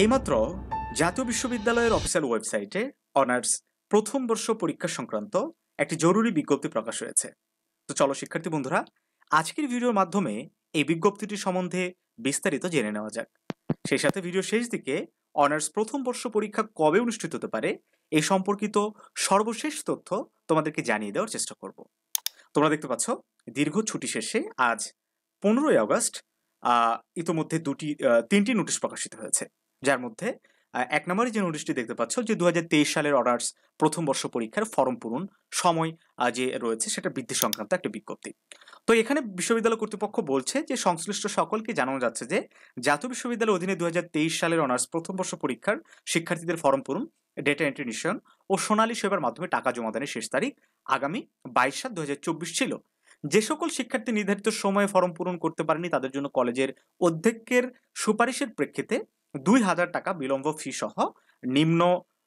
এইমাত্র জাতীয় বিশ্ববিদ্যালয়ের অফিসিয়াল ওয়েবসাইটে অনার্স প্রথম বর্ষ পরীক্ষা সংক্রান্ত একটি জরুরি বিজ্ঞপ্তি প্রকাশ হয়েছে। তো চলো শিক্ষার্থী বন্ধুরা, আজকের ভিডিওর মাধ্যমে এই বিজ্ঞপ্তিটি সম্বন্ধে বিস্তারিত জেনে নেওয়া যাক। সেই সাথে ভিডিও শেষ দিকে অনার্স প্রথম বর্ষ পরীক্ষা কবে অনুষ্ঠিত হতে পারে এই সম্পর্কিত সর্বশেষ তথ্য তোমাদেরকে জানিয়ে দেওয়ার চেষ্টা করব। তোমরা দেখতে পাচ্ছ, দীর্ঘ ছুটি শেষে আজ 15ই আগস্ট ইতোমধ্যে তিনটি নোটিশ প্রকাশিত হয়েছে। যার মধ্যে এক নম্বরে যে নোটিশটি দেখতে পাচ্ছ, যে 2023 সালের অনার্স প্রথম বর্ষ পরীক্ষার ফর্ম পূরণ সময় যে রয়েছে সেটা বৃদ্ধি সংক্রান্ত একটা বিজ্ঞপ্তি। তো এখানে বিশ্ববিদ্যালয় কর্তৃপক্ষ বলছে যে সংশ্লিষ্ট সকলকে জানানো যাচ্ছে যে জাতীয় বিশ্ববিদ্যালয়ের অধীনে 2023 সালের অনার্স প্রথম বর্ষ পরীক্ষার শিক্ষার্থীদের ফর্ম পূরণ, ডেটা এন্ট্রি নিশ্চয়ন ও সোনালী সেবার মাধ্যমে টাকা জমা দানের শেষ তারিখ আগামী 22/7/2024 ছিল। যে সকল শিক্ষার্থী নির্ধারিত সময়ে ফর্ম পূরণ করতে পারেনি তাদের জন্য কলেজের অধ্যক্ষের সুপারিশের প্রেক্ষিতে 2,000 টাকা বিলম্ব ফি সহ নিম্ন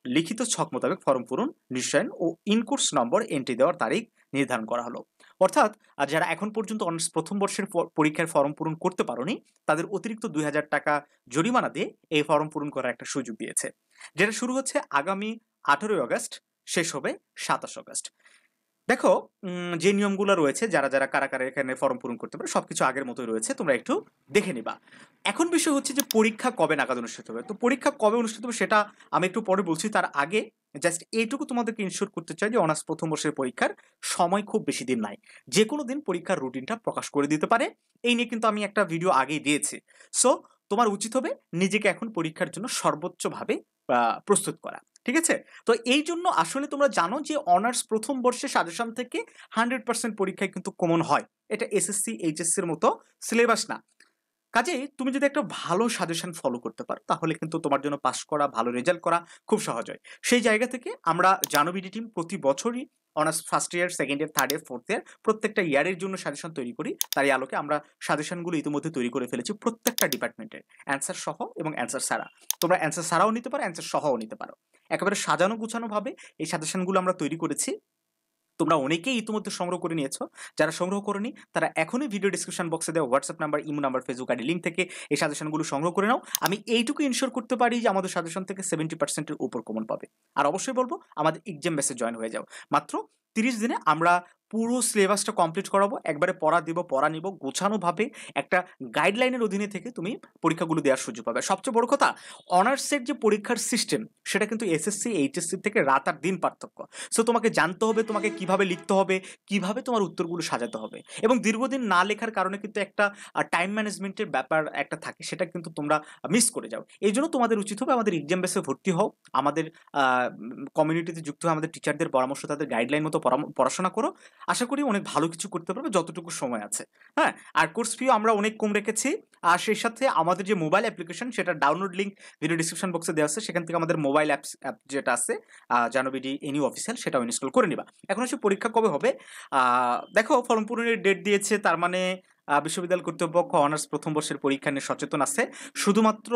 লিখিত ছক মোতাবেক ফর্ম পূরণ, নিশ্চয়ন ও ইনকোর্স নম্বর এন্ট্রি দেওয়ার তারিখ নির্ধারণ করা হলো। অর্থাৎ যারা এখন পর্যন্ত অনার্স প্রথম বর্ষের পরীক্ষার ফর্ম পূরণ করতে পারোনি তাদের অতিরিক্ত 2,000 টাকা জরিমানা দিয়ে এই ফর্ম পূরণ করার একটা সুযোগ দিয়েছে, যেটা শুরু হচ্ছে আগামী 18ই আগস্ট, শেষ হবে 27 আগস্ট। দেখো, যে নিয়মগুলো রয়েছে, যারা কারা এখানে ফর্ম পূরণ করতে পারে সবকিছু আগের মতোই রয়েছে, তোমরা একটু দেখে নিবা। এখন বিষয় হচ্ছে যে পরীক্ষা কবে নাগাদ অনুষ্ঠিত হবে। তো পরীক্ষা কবে অনুষ্ঠিত হবে সেটা আমি একটু পরে বলছি। তার আগে জাস্ট এইটুকু তোমাদেরকে ইনশিওর করতে চাই যে অনার্স প্রথম বর্ষের পরীক্ষার সময় খুব বেশি দিন নাই, যে কোনো দিন পরীক্ষার রুটিনটা প্রকাশ করে দিতে পারে। এই নিয়ে কিন্তু আমি একটা ভিডিও আগেই দিয়েছি। সো তোমার উচিত হবে নিজেকে এখন পরীক্ষার জন্য সর্বোচ্চভাবে প্রস্তুত করা, ঠিক আছে? তো এই জন্য আসলে তোমরা জানো যে অনার্স প্রথম বর্ষে সাজেশন থেকে 100% পরীক্ষায় কিন্তু কমন হয়। এটা এসএসসি এইচএসসির মতো সিলেবাস না। কাজেই তুমি যদি একটা ভালো সাজেশন ফলো করতে পারো তাহলে কিন্তু তোমার জন্য পাস করা, ভালো রেজাল্ট করা খুব সহজ হয়। সেই জায়গা থেকে আমরা জানোবিডি টিম প্রতি বছরই honours first year, second year, third year, fourth year প্রত্যেকটা ইয়ারের জন্য সাজেশন তৈরি করি। তার এই আলোকে আমরা সাজেশনগুলো ইতিমধ্যে তৈরি করে ফেলেছি প্রত্যেকটা ডিপার্টমেন্টের, অ্যান্সার সহ এবং অ্যান্সার ছাড়া। তোমরা অ্যান্সার ছাড়াও নিতে পারো, অ্যান্সার সহও নিতে পারো। একেবারে সাজানো গুছানো ভাবে এই সাজেশনগুলো আমরা তৈরি করেছি। তোমরা অনেকেই ইতিমধ্যে সংগ্রহ করে নিয়েছো। যারা সংগ্রহ করনি তারা এখনই ভিডিও ডিসক্রিপশন বক্সে দেওয়া WhatsApp number, imo number, Facebook ID link থেকে এই সাজেশনগুলো সংগ্রহ করে নাও। আমি এইটুকু ইনশিওর করতে পারি যে আমাদের সাজেশন থেকে 70%-এর উপর কমন পাবে। আর অবশ্যই বলবো আমাদের এক্সাম বেসে জয়েন হয়ে যাও। মাত্র 30 দিনে আমরা পুরো সিলেবাসটা কমপ্লিট করাবো, একবারে পড়া দিব, পড়া নিব, গোছানোভাবে একটা গাইডলাইনের অধীনে থেকে তুমি পরীক্ষাগুলো দেওয়ার সুযোগ পাবে। সবচেয়ে বড় কথা, অনার্সের যে পরীক্ষার সিস্টেম সেটা কিন্তু এসএসসি এইচএসসি থেকে রাত আর দিন পার্থক্য। সো তোমাকে জানতে হবে তোমাকে কিভাবে লিখতে হবে, কিভাবে তোমার উত্তরগুলো সাজাতে হবে। এবং দীর্ঘদিন না লেখার কারণে কিন্তু একটা টাইম ম্যানেজমেন্টের ব্যাপার একটা থাকে, সেটা কিন্তু তোমরা মিস করে যাও। এই জন্য তোমাদের উচিত হবে আমাদের এক্সাম বেসে ভর্তি হও, আমাদের কমিউনিটিতে যুক্ত হয়ে আমাদের টিচারদের পরামর্শ, তাদের গাইডলাইন মতো পড়াশোনা করো। আশা করি অনেক ভালো কিছু করতে পারবে যতটুকু সময় আছে। হ্যাঁ, আর কোর্স ফিও আমরা অনেক কম রেখেছি। আর সেই সাথে আমাদের যে মোবাইল অ্যাপ্লিকেশন সেটা ডাউনলোড লিঙ্ক ভিডিও ডিসক্রিপশন বক্সে দেওয়া আছে, সেখান থেকে আমাদের মোবাইল অ্যাপ যেটা আছে জানোবিডি এনিউ অফিসিয়াল, সেটাও ইনস্টল করে নিবা। এখন হচ্ছে পরীক্ষা কবে হবে। দেখো, ফর্ম পূরণের ডেট দিয়েছে, তার মানে বিশ্ববিদ্যালয় কর্তৃপক্ষ অনার্স প্রথম বর্ষের পরীক্ষা নিয়ে সচেতন আছে। শুধুমাত্র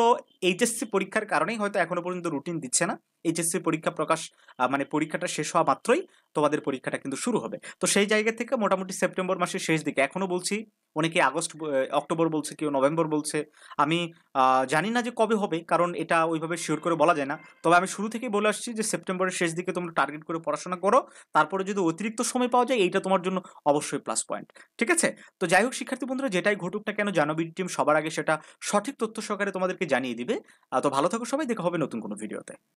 এইচএসসি পরীক্ষার কারণেই হয়তো এখনো পর্যন্ত রুটিন দিচ্ছে না। এইচএসসি পরীক্ষা প্রকাশ মানে পরীক্ষাটা শেষ হওয়া মাত্রই তোমাদের পরীক্ষাটা কিন্তু শুরু হবে। তো সেই জায়গা থেকে মোটামুটি সেপ্টেম্বর মাসের শেষ দিকে, এখনো বলছি অনেকে অক্টোবর বলছে, কেউ নভেম্বর বলছে। আমি জানি না যে কবে হবে, কারণ এটা ওইভাবে শিওর করে বলা যায় না। তবে আমি শুরু থেকেই বলে আসছি যে সেপ্টেম্বরের শেষ দিকে তোমরা টার্গেট করে পড়াশোনা করো। তারপরে যদি অতিরিক্ত সময় পাওয়া যায় এইটা তোমার জন্য অবশ্যই প্লাস পয়েন্ট, ঠিক আছে? তো যাই হোক শিক্ষার্থী বন্ধুরা, যেটাই ঘটুক না কেন জানোবিডি টিম সবার আগে সেটা সঠিক তথ্য সহকারে তোমাদেরকে জানিয়ে দিবে। তো ভালো থাকো সবাই, দেখা হবে নতুন কোনো ভিডিওতে।